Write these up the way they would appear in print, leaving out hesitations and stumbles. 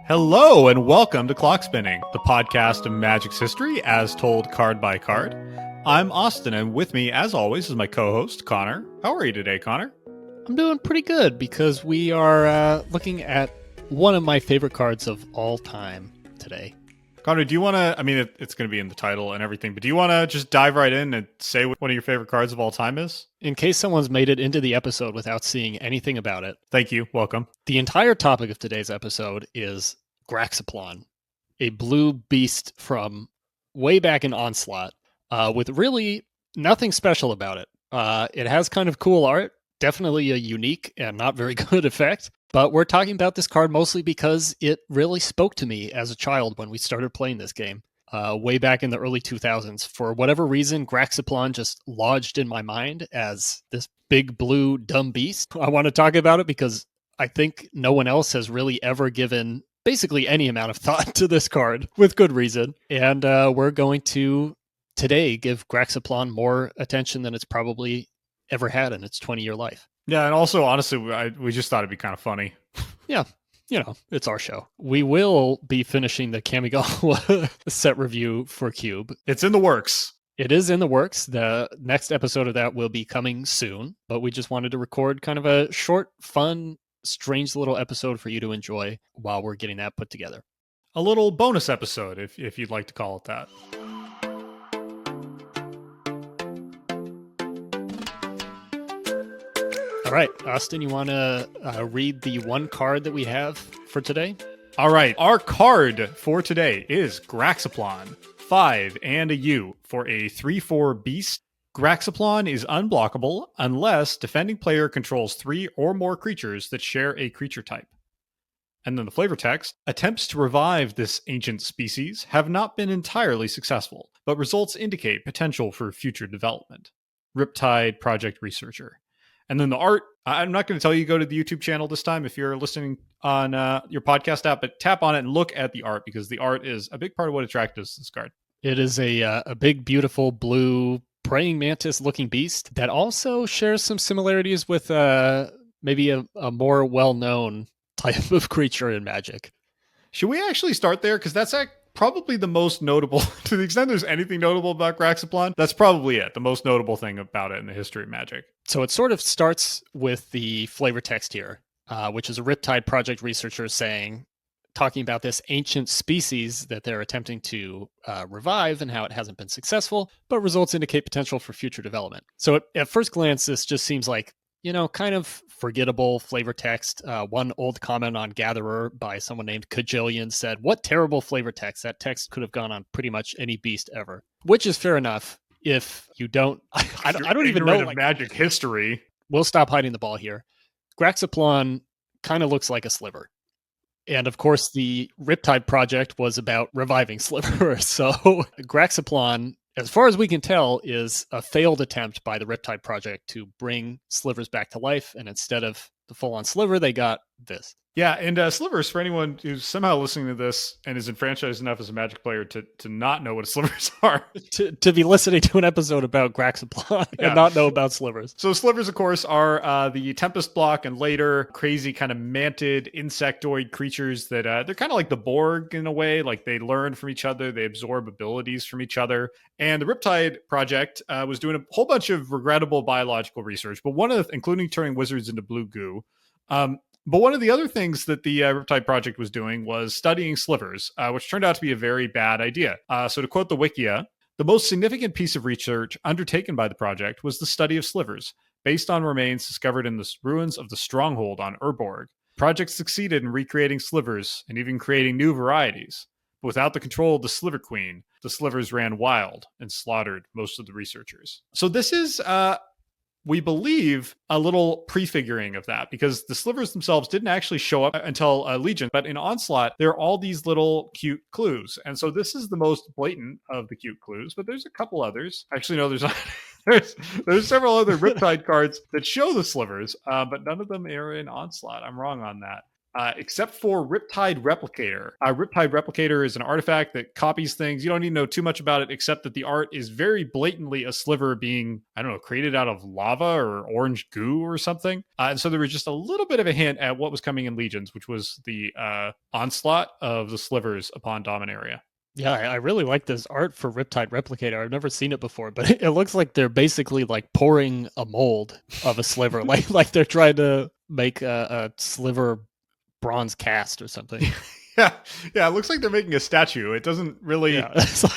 Hello and welcome to Clock Spinning, the podcast of Magic's history as told card by card. I'm Austin, and with me, as always, is my co-host, Connor. How are you today, Connor? I'm doing pretty good because we are looking at one of my favorite cards of all time today. Connor, do you want to, it's going to be in the title and everything, but do you want to just dive right in and say what one of your favorite cards of all time is? In case someone's made it into the episode without seeing anything about it. Thank you. Welcome. The entire topic of today's episode is Graxiplon, a blue beast from way back in Onslaught, with really nothing special about it. It has kind of cool art, definitely a unique and not very good effect, but we're talking about this card mostly because it really spoke to me as a child when we started playing this game, way back in the early 2000s. For whatever reason, Graxiplon just lodged in my mind as this big blue dumb beast. I want to talk about it because I think no one else has really ever given basically any amount of thought to this card, with good reason. And we're going to today give Graxiplon more attention than it's probably ever had in its 20-year life. Yeah, and also, honestly, we just thought it'd be kind of funny. Yeah, it's our show. We will be finishing the Kamigawa set review for Cube. It's in the works. It is in the works. The next episode of that will be coming soon, but we just wanted to record kind of a short, fun, strange little episode for you to enjoy while we're getting that put together. A little bonus episode, if you'd like to call it that. All right, Austin, you want to read the one card that we have for today? All right, our card for today is Graxiplon, 5 and a U for a 3/4 beast. Graxiplon is unblockable unless defending player controls 3 or more creatures that share a creature type. And then the flavor text, attempts to revive this ancient species have not been entirely successful, but results indicate potential for future development. Riptide Project Researcher. And then the art, I'm not going to tell you to go to the YouTube channel this time if you're listening on your podcast app, but tap on it and look at the art because the art is a big part of what attracted us to this card. It is a big, beautiful blue praying mantis looking beast that also shares some similarities with maybe a more well-known type of creature in Magic. Should we actually start there? Because that's probably the most notable, to the extent there's anything notable about Graxiplon, that's probably it, the most notable thing about it in the history of Magic. So it sort of starts with the flavor text here, which is a Riptide Project researcher talking about this ancient species that they're attempting to revive and how it hasn't been successful, but results indicate potential for future development. So at first glance, this just seems like, kind of forgettable flavor text. One old comment on Gatherer by someone named Kajillion said, "What terrible flavor text. That text could have gone on pretty much any beast ever," which is fair enough. If you don't, I don't even know Magic history. We'll stop hiding the ball here. Graxiplon kind of looks like a sliver. And of course, the Riptide Project was about reviving slivers. So Graxiplon, as far as we can tell, is a failed attempt by the Riptide Project to bring slivers back to life. And instead of the full-on sliver, they got this. Yeah, and slivers, for anyone who's somehow listening to this and is enfranchised enough as a Magic player to not know what slivers are. to be listening to an episode about Graxiplon and not know about slivers. So slivers, of course, are the Tempest block and later crazy kind of mantid insectoid creatures that they're kind of like the Borg in a way. Like they learn from each other, they absorb abilities from each other. And the Riptide Project was doing a whole bunch of regrettable biological research, but including turning wizards into blue goo. But one of the other things that the Riptide Project was doing was studying slivers, which turned out to be a very bad idea. So to quote the Wikia, the most significant piece of research undertaken by the project was the study of slivers, based on remains discovered in the ruins of the stronghold on Urborg. The project succeeded in recreating slivers and even creating new varieties. But without the control of the Sliver Queen, the slivers ran wild and slaughtered most of the researchers. So this is... we believe a little prefiguring of that because the slivers themselves didn't actually show up until Legion, but in Onslaught, there are all these little cute clues. And so this is the most blatant of the cute clues, but there's a couple others. Actually, no, there's not. there's several other Riptide cards that show the slivers, but none of them are in Onslaught. I'm wrong on that. except for Riptide Replicator. Riptide Replicator is an artifact that copies things. You don't need to know too much about it, except that the art is very blatantly a sliver being, I don't know, created out of lava or orange goo or something. And so there was just a little bit of a hint at what was coming in Legions, which was the onslaught of the slivers upon Dominaria. Yeah, I really like this art for Riptide Replicator. I've never seen it before, but it looks like they're basically like pouring a mold of a sliver, like they're trying to make a sliver bronze cast or something. Yeah, it looks like they're making a statue. It doesn't really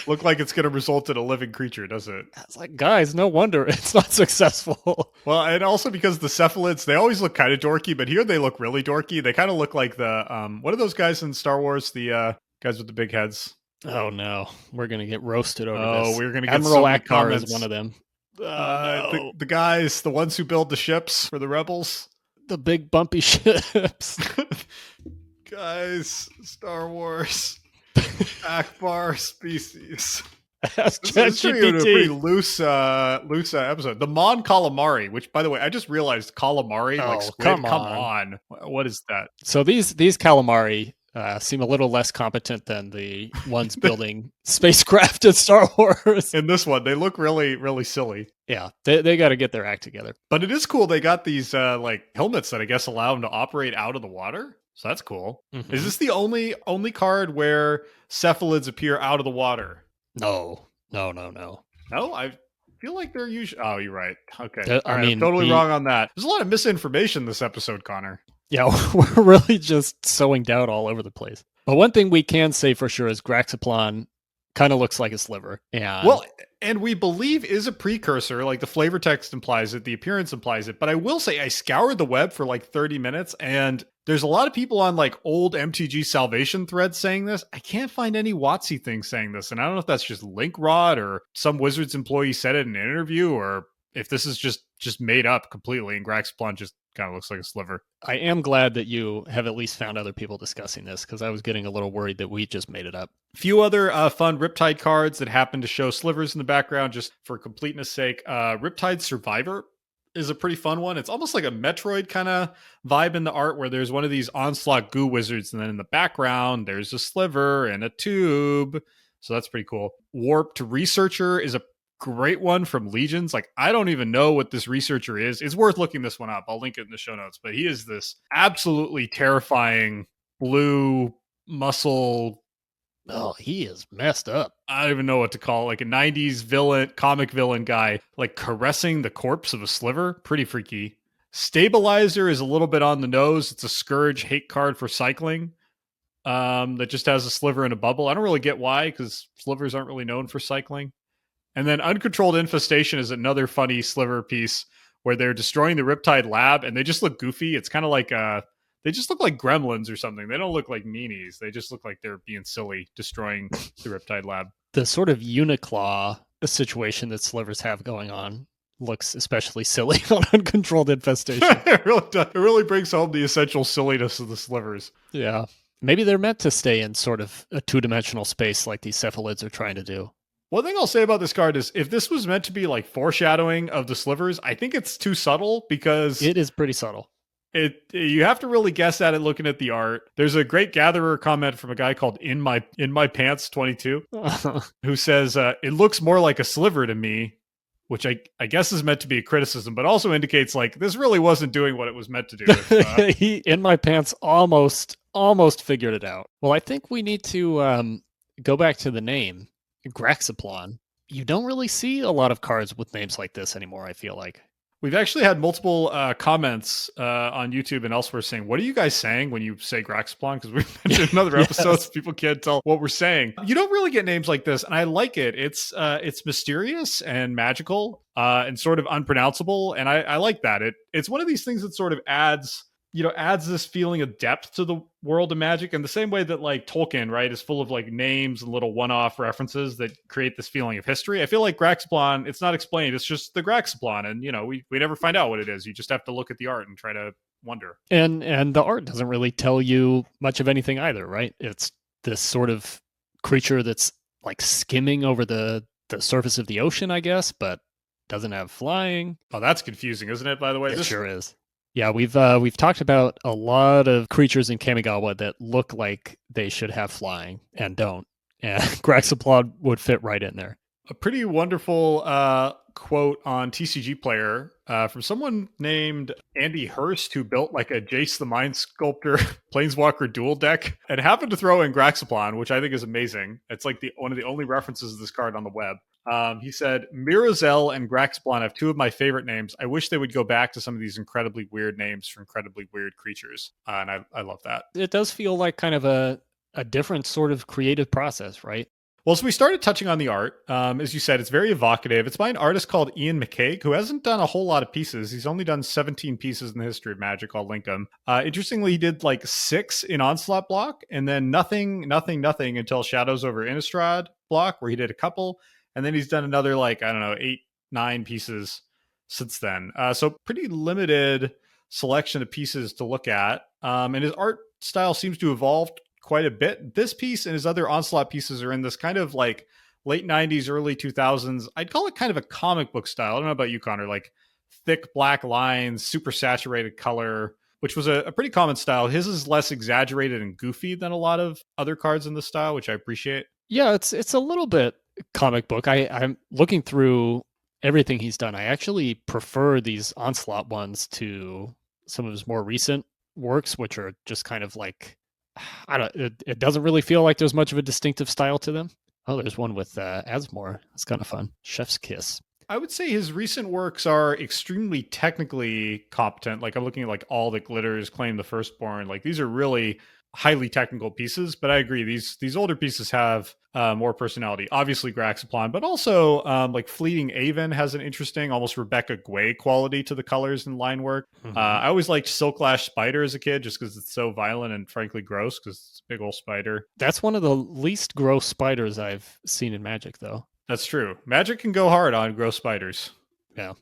look like it's going to result in a living creature, does it? It's like, guys, no wonder it's not successful. Well, and also because the cephalids, they always look kind of dorky, but here they look really dorky. They kind of look like the, what are those guys in Star Wars? The guys with the big heads. Oh no, we're gonna get roasted over this. We're gonna get Admiral Akbar is one of them. No. The guys, the ones who build the ships for the rebels, the big bumpy ships. Guys, Star Wars, Akbar species. This is a pretty loose episode. The Mon Calamari, which, by the way, I just realized calamari, like squid. Come on. What is that? So these calamari seem a little less competent than the ones building spacecraft in Star Wars. In this one, they look really, really silly. Yeah, they got to get their act together. But it is cool. They got these like helmets that I guess allow them to operate out of the water. So that's cool. Mm-hmm. Is this the only card where cephalids appear out of the water? No. No, I feel like they're usually. Oh, you're right. Okay, I'm totally wrong on that. There's a lot of misinformation this episode, Connor. Yeah, we're really just sowing doubt all over the place. But one thing we can say for sure is Graxiplon kind of looks like a sliver. And we believe is a precursor, like the flavor text implies it, the appearance implies it. But I will say I scoured the web for like 30 minutes and there's a lot of people on like old MTG Salvation threads saying this. I can't find any WotC thing saying this. And I don't know if that's just link rot or some Wizards employee said it in an interview or if this is just made up completely and Graxiplon just kind of looks like a sliver. I am glad that you have at least found other people discussing this because I was getting a little worried that we just made it up. A few other fun Riptide cards that happen to show slivers in the background just for completeness sake. Riptide Survivor is a pretty fun one. It's almost like a Metroid kind of vibe in the art where there's one of these Onslaught goo wizards and then in the background there's a sliver and a tube. So that's pretty cool. Warped Researcher is a great one from Legions. Like, I don't even know what this researcher is. It's worth looking this one up. I'll link it in the show notes. But he is this absolutely terrifying blue muscle. Oh, he is messed up. I don't even know what to call it. Like a 90s villain, comic villain guy, like caressing the corpse of a sliver. Pretty freaky. Stabilizer is a little bit on the nose. It's a Scourge hate card for cycling. That just has a sliver and a bubble. I don't really get why, because slivers aren't really known for cycling. And then Uncontrolled Infestation is another funny sliver piece where they're destroying the Riptide lab and they just look goofy. It's kind of like they just look like gremlins or something. They don't look like meanies. They just look like they're being silly, destroying the Riptide lab. The sort of Uniclaw situation that slivers have going on looks especially silly on Uncontrolled Infestation. It really does. It really brings home the essential silliness of the slivers. Yeah. Maybe they're meant to stay in sort of a two-dimensional space like these cephalids are trying to do. One thing I'll say about this card is if this was meant to be like foreshadowing of the slivers, I think it's too subtle because it is pretty subtle. You have to really guess at it looking at the art. There's a great Gatherer comment from a guy called In My Pants 22 who says it looks more like a sliver to me, which I guess is meant to be a criticism, but also indicates like this really wasn't doing what it was meant to do. He In My Pants almost figured it out. Well, I think we need to go back to the name. Graxiplon. You don't really see a lot of cards with names like this anymore, I feel like. We've actually had multiple comments on YouTube and elsewhere saying, what are you guys saying when you say Graxiplon? Because we've mentioned in other episodes, people can't tell what we're saying. You don't really get names like this, and I like it. It's mysterious and magical and sort of unpronounceable, and I like that. It's one of these things that sort of adds this feeling of depth to the world of Magic in the same way that like Tolkien, right, is full of like names and little one-off references that create this feeling of history. I feel like Graxiplon, it's not explained. It's just the Graxiplon. And, we never find out what it is. You just have to look at the art and try to wonder. And the art doesn't really tell you much of anything either, right? It's this sort of creature that's like skimming over the surface of the ocean, I guess, but doesn't have flying. Oh, that's confusing, isn't it, by the way? It sure is. Yeah, we've talked about a lot of creatures in Kamigawa that look like they should have flying and don't. And Graxiplon would fit right in there. A pretty wonderful quote on TCG Player from someone named Andy Hurst, who built like a Jace the Mind Sculptor Planeswalker dual deck and happened to throw in Graxiplon, which I think is amazing. It's like one of the only references of this card on the web. He said, Mirazel and Graxiplon have two of my favorite names. I wish they would go back to some of these incredibly weird names for incredibly weird creatures. And I love that. It does feel like kind of a different sort of creative process, right? Well, so we started touching on the art. As you said, it's very evocative. It's by an artist called Ian McCaig, who hasn't done a whole lot of pieces. He's only done 17 pieces in the history of Magic. I'll link them. Interestingly, he did like 6 in Onslaught block, and then nothing until Shadows over Innistrad block, where he did a couple. And then he's done another, like, I don't know, 8, 9 pieces since then. So pretty limited selection of pieces to look at. And his art style seems to evolve quite a bit. This piece and his other Onslaught pieces are in this kind of like late 90s, early 2000s. I'd call it kind of a comic book style. I don't know about you, Connor, like thick black lines, super saturated color, which was a pretty common style. His is less exaggerated and goofy than a lot of other cards in the style, which I appreciate. Yeah, it's a little bit comic book. I'm looking through everything he's done. I actually prefer these Onslaught ones to some of his more recent works, which are just kind of like, it doesn't really feel like there's much of a distinctive style to them. Oh, there's one with Asmore. That's kind of fun. Chef's Kiss. I would say his recent works are extremely technically competent. Like I'm looking at like All That Glitters, Claim the Firstborn. Like these are really highly technical pieces, but I agree these older pieces have more personality. Obviously Graxiplon, but also like Fleeting Avon has an interesting, almost Rebecca Guay quality to the colors and line work. Mm-hmm. I always liked Silk Lash Spider as a kid, just because it's so violent and frankly gross, because it's a big old spider. That's one of the least gross spiders I've seen in Magic, though. That's true. Magic can go hard on gross spiders. Yeah,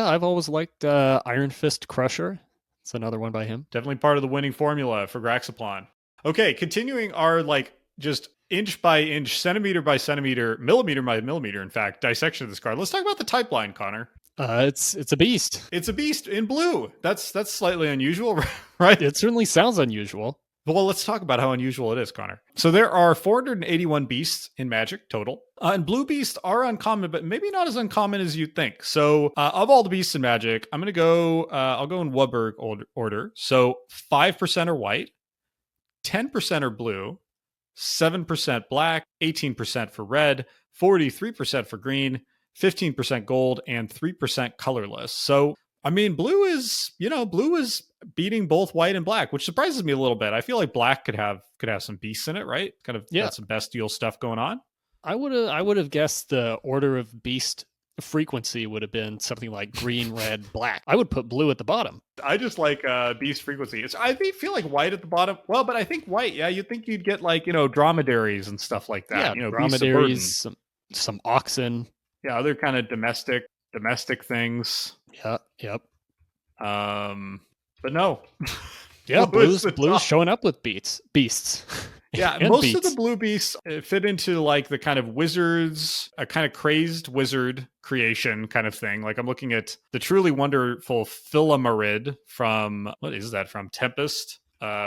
I've always liked Iron Fist Crusher. It's another one by him. Definitely part of the winning formula for Graxiplon. Okay, continuing our like just inch by inch, centimeter by centimeter, millimeter by millimeter, in fact, dissection of this card. Let's talk about the type line, Connor. It's a beast. It's a beast in blue. That's slightly unusual, right? It certainly sounds unusual. Well, let's talk about how unusual it is, Connor. So there are 481 beasts in Magic total. And blue beasts are uncommon, but maybe not as uncommon as you'd think. So of all the beasts in Magic, I'm going to go, I'll go in Warburg order. So 5% are white, 10% are blue, 7% black, 18% for red, 43% for green, 15% gold, and 3% colorless. So I mean, blue is beating both white and black, which surprises me a little bit. I feel like black could have some beasts in it, right? Kind of got some bestial stuff going on. I would have guessed the order of beast frequency would have been something like green, red, black. I would put blue at the bottom. I just like beast frequency. I feel like white at the bottom. Well, but I think white, yeah, you'd think you'd get like, dromedaries and stuff like that. Yeah, dromedaries, some oxen. Yeah, other kind of domestic things. Yeah, yep. But no. Yeah, blue's showing up with beasts. Yeah, most of the blue beasts fit into like the kind of wizards, a kind of crazed wizard creation kind of thing. Like I'm looking at the truly wonderful Philamarid from, what is that from? Tempest,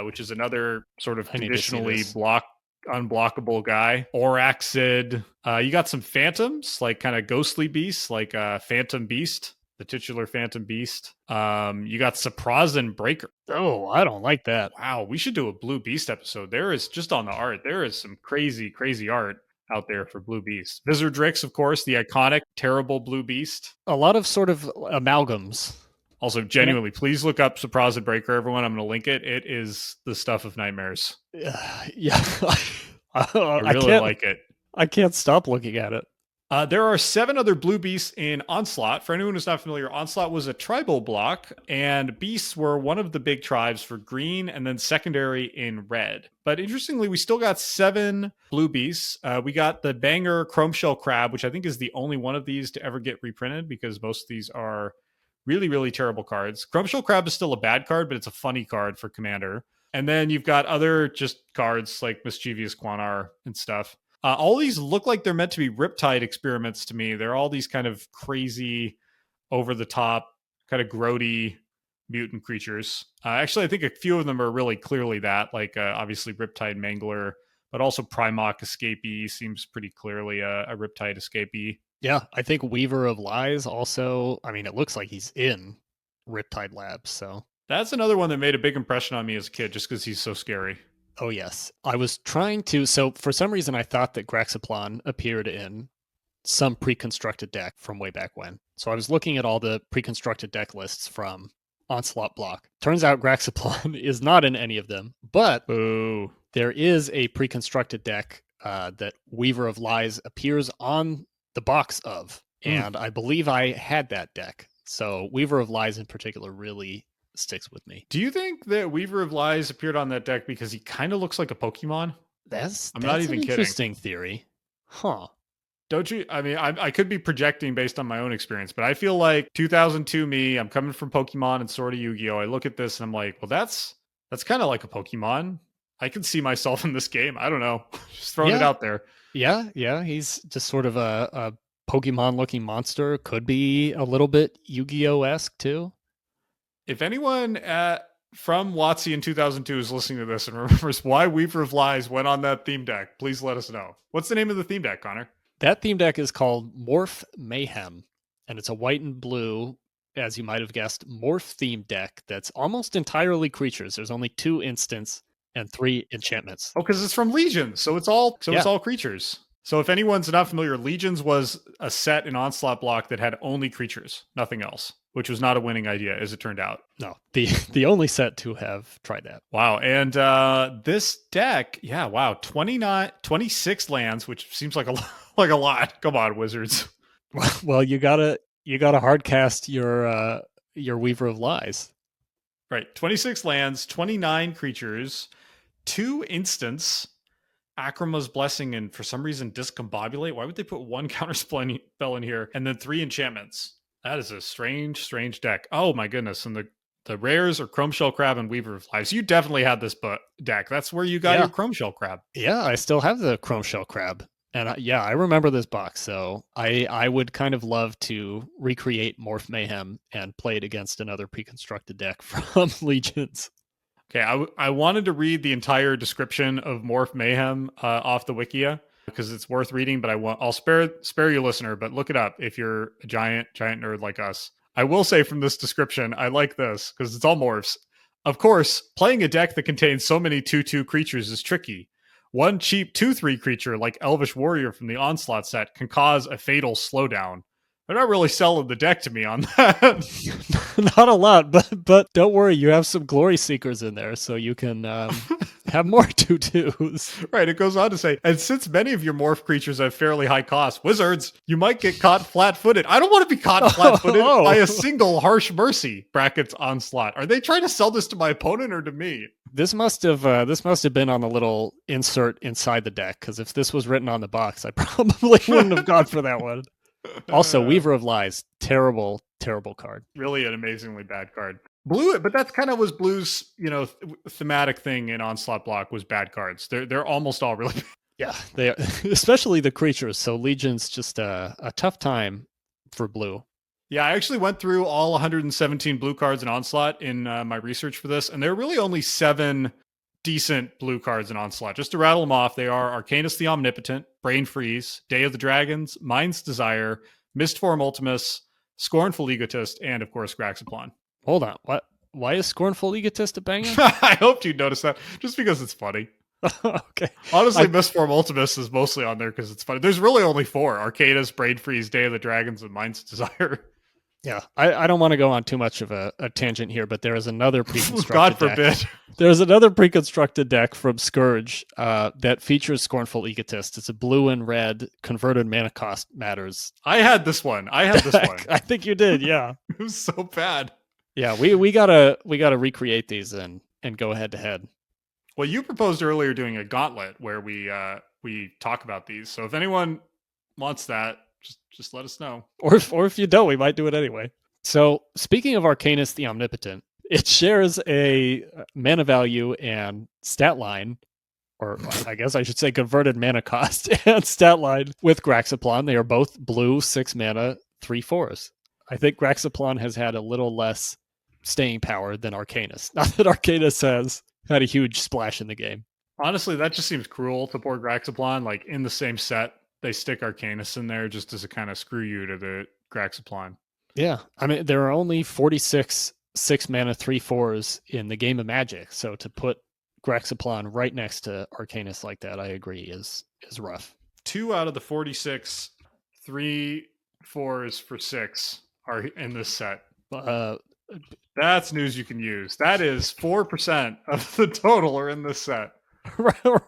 which is another sort of conditionally unblockable guy. Oraxid. You got some phantoms, like kind of ghostly beasts, like Phantom Beast. The titular Phantom Beast. You got Surprising Breaker. Oh, I don't like that. Wow, we should do a Blue Beast episode. There is, just on the art, there is some crazy, crazy art out there for Blue Beast. Vizardrix, of course, the iconic, terrible Blue Beast. A lot of sort of amalgams. Also, genuinely, please look up Surprising Breaker, everyone. I'm going to link it. It is the stuff of nightmares. Yeah. I really like it. I can't stop looking at it. There are 7 other blue beasts in Onslaught. For anyone who's not familiar, Onslaught was a tribal block, and beasts were one of the big tribes for green and then secondary in red. But interestingly, we still got 7 blue beasts. We got the banger Chrome Shell Crab, which I think is the only one of these to ever get reprinted because most of these are really, really terrible cards. Chrome Shell Crab is still a bad card, but it's a funny card for Commander. And then you've got other just cards like Mischievous Quanar and stuff. All these look like they're meant to be Riptide experiments to me. They're all these kind of crazy, over-the-top, kind of grody mutant creatures. Actually, I think a few of them are really clearly that, like obviously Riptide Mangler, but also Primok Escapee seems pretty clearly a Riptide Escapee. Yeah, I think Weaver of Lies also, I mean, it looks like he's in Riptide Labs, so. That's another one that made a big impression on me as a kid just because he's so scary. Oh, yes. I was trying to, so for some reason I thought that Graxiplon appeared in some pre-constructed deck from way back when. So I was looking at all the pre-constructed deck lists from Onslaught block. Turns out Graxiplon is not in any of them, but Boo. there is a pre-constructed deck that Weaver of Lies appears on the box of, and I believe I had that deck. So Weaver of Lies in particular really sticks with me. Do you think that Weaver of Lies appeared on that deck because he kind of looks like a Pokemon? I'm not an even kidding. Interesting theory. Huh. Don't you? I mean, I could be projecting based on my own experience, but I feel like 2002 me, I'm coming from Pokemon and Sword of Yu-Gi-Oh! I look at this and I'm like, well, that's kind of like a Pokemon. I can see myself in this game. I don't know. Just throwing it out there. Yeah. He's just sort of a Pokemon-looking monster. Could be a little bit Yu-Gi-Oh-esque too. If anyone from WotC in 2002 is listening to this and remembers why Weaver of Lies went on that theme deck, please let us know. What's the name of the theme deck, Connor? That theme deck is called Morph Mayhem, and it's a white and blue, as you might have guessed, morph themed deck that's almost entirely creatures. There's only 2 instants and 3 enchantments. Oh, because it's from Legions, so it's all creatures. So if anyone's not familiar, Legions was a set in Onslaught block that had only creatures, nothing else, which was not a winning idea, as it turned out. No, the only set to have tried that. Wow. And this deck, 26 lands, which seems like a lot. Come on, Wizards. Well, you gotta hard cast your Weaver of Lies. Right. 26 lands, 29 creatures, 2 instants, Akrama's Blessing, and for some reason Discombobulate. Why would they put 1 counter spell in here? And then 3 enchantments. That is a strange deck. Oh my goodness. And the rares are Chrome Shell Crab and Weaver of Lives. You definitely had this deck. That's where you got your Chrome Shell Crab. Yeah, I still have the Chrome Shell Crab. And I remember this box. So I would kind of love to recreate Morph Mayhem and play it against another pre-constructed deck from Legions. Okay, I wanted to read the entire description of Morph Mayhem off the Wikia because it's worth reading, but I'll spare you, listener, but look it up if you're a giant nerd like us. I will say from this description, I like this because it's all morphs. Of course, playing a deck that contains so many 2/2 creatures is tricky. One cheap 2/3 creature like Elvish Warrior from the Onslaught set can cause a fatal slowdown. They're not really selling the deck to me on that. Not a lot, but don't worry, you have some Glory Seekers in there, so you can have more 2/2s. Right, it goes on to say, and since many of your morph creatures have fairly high cost, Wizards, you might get caught flat-footed. I don't want to be caught flat-footed by a single harsh mercy, brackets Onslaught. Are they trying to sell this to my opponent or to me? This must have been on the little insert inside the deck, because if this was written on the box, I probably wouldn't have gone for that one. Also, Weaver of Lies, terrible card. Really an amazingly bad card. Blue, but that's kind of was Blue's, thematic thing in Onslaught block was bad cards. They're almost all really bad. Yeah, they especially the creatures. So Legion's just a tough time for Blue. Yeah, I actually went through all 117 blue cards in Onslaught in my research for this, and there are really only 7 decent blue cards in Onslaught. Just to rattle them off, they are Arcanus the Omnipotent, Brain Freeze, Day of the Dragons, Mind's Desire, Mistform Ultimus, Scornful Egotist, and of course Graxiplon. Hold on, what? Why is Scornful Egotist a banger? I hoped you'd notice that, just because it's funny. Okay. Honestly, Mistform Ultimus is mostly on there because it's funny. There's really only 4: Arcanus, Brain Freeze, Day of the Dragons, and Mind's Desire. Yeah, I don't want to go on too much of a tangent here, but there is another pre-constructed God forbid. There's another pre-constructed deck from Scourge that features Scornful Egotist. It's a blue and red converted mana cost matters. I had this one. I think you did, yeah. It was so bad. Yeah, we gotta recreate these and go head to head. Well, you proposed earlier doing a gauntlet where we talk about these. So if anyone wants that, just let us know. Or if you don't, we might do it anyway. So speaking of Arcanus the Omnipotent, it shares a mana value and stat line, or I guess I should say converted mana cost and stat line with Graxiplon. They are both blue, 6 mana, 3/4s. I think Graxiplon has had a little less staying power than Arcanus. Not that Arcanus has had a huge splash in the game. Honestly, that just seems cruel to poor Graxiplon. Like in the same set, they stick Arcanus in there just as a kind of screw you to the Graxiplon. Yeah. I mean, there are only 46 6-mana 3/4s in the game of Magic. So to put Graxiplon right next to Arcanus like that, I agree, is rough. 2 out of the 46 3/4s for 6 are in this set. That's news you can use. That is 4% of the total are in this set.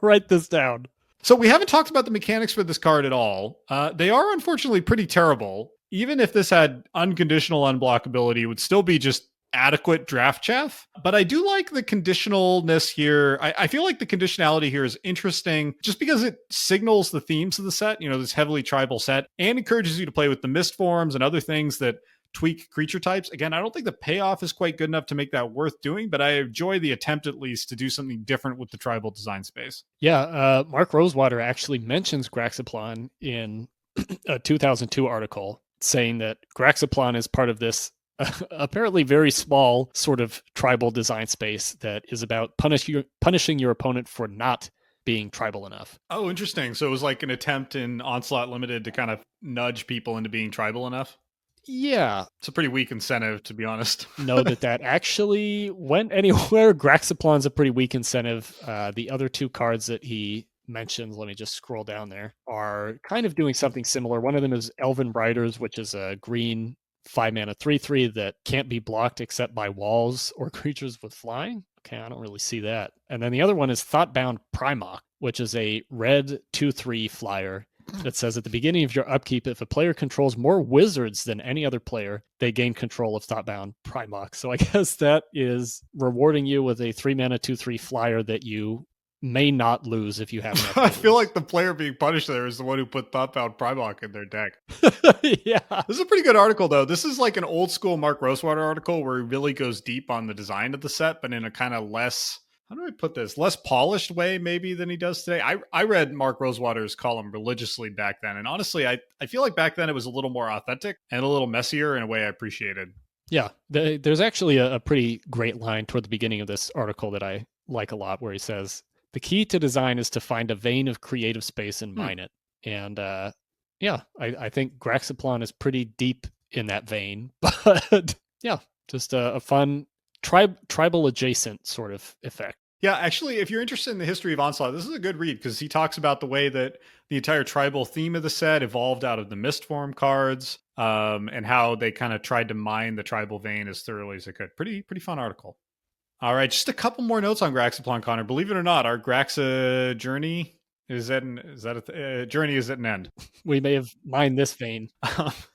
Write this down. So we haven't talked about the mechanics for this card at all. They are unfortunately pretty terrible. Even if this had unconditional unblockability, it would still be just adequate draft chaff. But I do like the conditionalness here. I feel like the conditionality here is interesting just because it signals the themes of the set, this heavily tribal set, and encourages you to play with the mist forms and other things that tweak creature types. Again, I don't think the payoff is quite good enough to make that worth doing, but I enjoy the attempt at least to do something different with the tribal design space. Yeah, Mark Rosewater actually mentions Graxiplon in a 2002 article saying that Graxiplon is part of this apparently very small sort of tribal design space that is about punishing your opponent for not being tribal enough. Oh, interesting. So it was like an attempt in Onslaught Limited to kind of nudge people into being tribal enough? Yeah. It's a pretty weak incentive, to be honest. Know that actually went anywhere. Graxiplon's a pretty weak incentive. The other two cards that he mentions, let me just scroll down there, are kind of doing something similar. One of them is Elven Riders, which is a green 5-mana 3/3 that can't be blocked except by walls or creatures with flying. Okay, I don't really see that. And then the other one is Thoughtbound Primok, which is a red 2/3 flyer that says at the beginning of your upkeep, if a player controls more wizards than any other player, they gain control of Thoughtbound Primok. So I guess that is rewarding you with a 3-mana 2/3 flyer that you may not lose if you have enough. I feel like the player being punished there is the one who put Thoughtbound Primok in their deck. Yeah. This is a pretty good article, though. This is like an old school Mark Rosewater article where he really goes deep on the design of the set, but in a kind of less, how do I put this, less polished way maybe than he does today. I read Mark Rosewater's column religiously back then, and honestly, I feel like back then it was a little more authentic and a little messier in a way I appreciated. Yeah, there's actually a pretty great line toward the beginning of this article that I like a lot where he says, the key to design is to find a vein of creative space and mine it. And yeah, I think Graxiplon is pretty deep in that vein. But yeah, just a fun tribal adjacent sort of effect. Yeah, actually, if you're interested in the history of Onslaught, this is a good read because he talks about the way that the entire tribal theme of the set evolved out of the mist form cards, and how they kind of tried to mine the tribal vein as thoroughly as they could. Pretty fun article. All right, just a couple more notes on Graxiplon, Connor. Believe it or not, our Graxa journey is at an end. We may have mined this vein.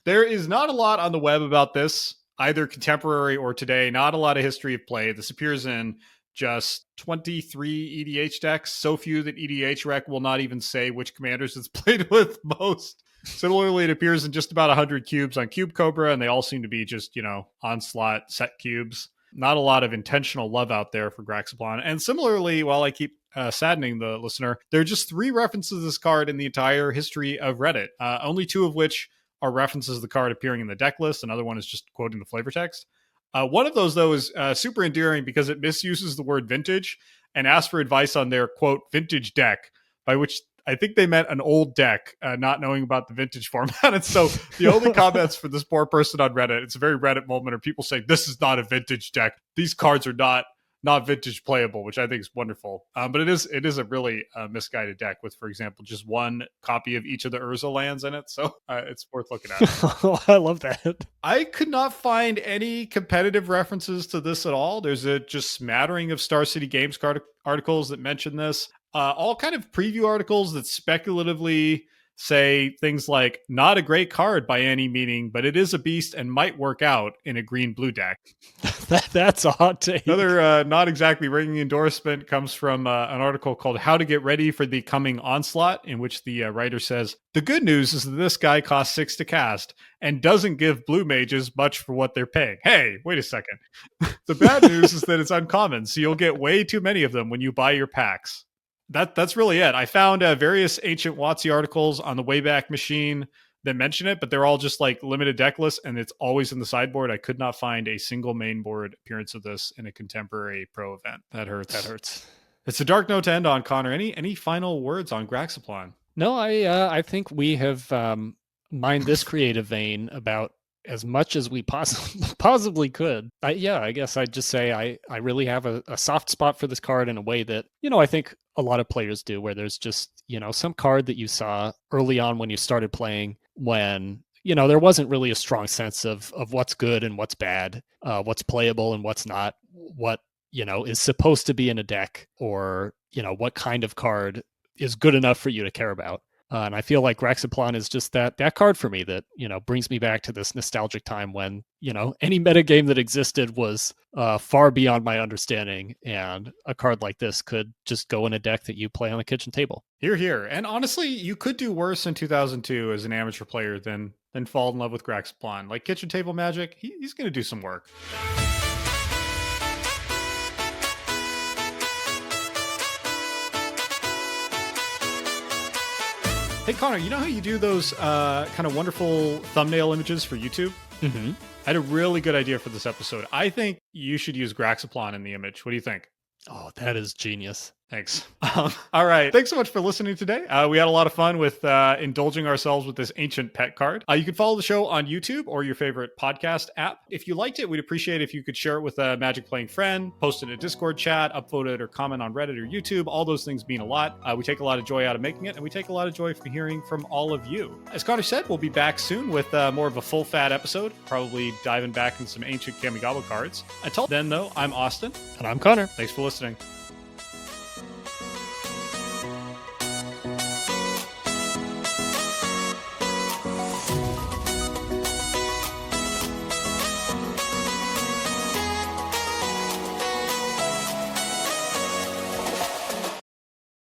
There is not a lot on the web about this, either contemporary or today. Not a lot of history of play. This appears in just 23 EDH decks. So few that EDH Rec will not even say which commanders it's played with most. Similarly, it appears in just about 100 cubes on Cube Cobra, and they all seem to be just, Onslaught set cubes. Not a lot of intentional love out there for Graxiplon. And similarly, while I keep saddening the listener, there are just 3 references to this card in the entire history of Reddit, only 2 of which are references to the card appearing in the deck list. Another one is just quoting the flavor text. One of those, though, is super endearing because it misuses the word vintage and asks for advice on their, quote, vintage deck, by which I think they meant an old deck, not knowing about the vintage format. And so the only comments for this poor person on Reddit, it's a very Reddit moment, are people saying, this is not a vintage deck. These cards are not vintage playable, which I think is wonderful. But it is a really misguided deck with, for example, just 1 copy of each of the Urza lands in it. So it's worth looking at. Oh, I love that. I could not find any competitive references to this at all. There's a just smattering of Star City Games articles that mention this. All kind of preview articles that speculatively say things like, not a great card by any meaning, but it is a beast and might work out in a green-blue deck. That's a hot take. Another not exactly ringing endorsement comes from an article called How to Get Ready for the Coming Onslaught, in which the writer says, the good news is that this guy costs 6 to cast and doesn't give blue mages much for what they're paying. Hey, wait a second. The bad news is that it's uncommon, so you'll get way too many of them when you buy your packs. That's really it. I found various ancient WotC articles on the Wayback Machine that mention it, but they're all just like limited deck lists, and it's always in the sideboard. I could not find a single main board appearance of this in a contemporary pro event. That hurts. That hurts. It's a dark note to end on, Connor. Any final words on Graxiplon? No, I think we have mined this creative vein about as much as we possibly could. I guess I'd just say I really have a soft spot for this card in a way that, I think a lot of players do, where there's just, some card that you saw early on when you started playing, when, there wasn't really a strong sense of what's good and what's bad, what's playable and what's not, what, is supposed to be in a deck, or, what kind of card is good enough for you to care about. And I feel like Graxiplon is just that card for me that, brings me back to this nostalgic time when, any metagame that existed was far beyond my understanding. And a card like this could just go in a deck that you play on the kitchen table. Hear, hear. And honestly, you could do worse in 2002 as an amateur player than fall in love with Graxiplon. Like kitchen table Magic, he's going to do some work. Hey, Connor, you know how you do those kind of wonderful thumbnail images for YouTube? Mm-hmm. I had a really good idea for this episode. I think you should use Graxiplon in the image. What do you think? Oh, that is genius. Thanks. All right. Thanks so much for listening today. We had a lot of fun with indulging ourselves with this ancient pet card. You can follow the show on YouTube or your favorite podcast app. If you liked it, we'd appreciate it if you could share it with a Magic playing friend, post it in a Discord chat, upvote it or comment on Reddit or YouTube. All those things mean a lot. We take a lot of joy out of making it, and we take a lot of joy from hearing from all of you. As Connor said, we'll be back soon with more of a full fat episode, probably diving back in some ancient Kamigawa cards. Until then, though, I'm Austin. And I'm Connor. Thanks for listening.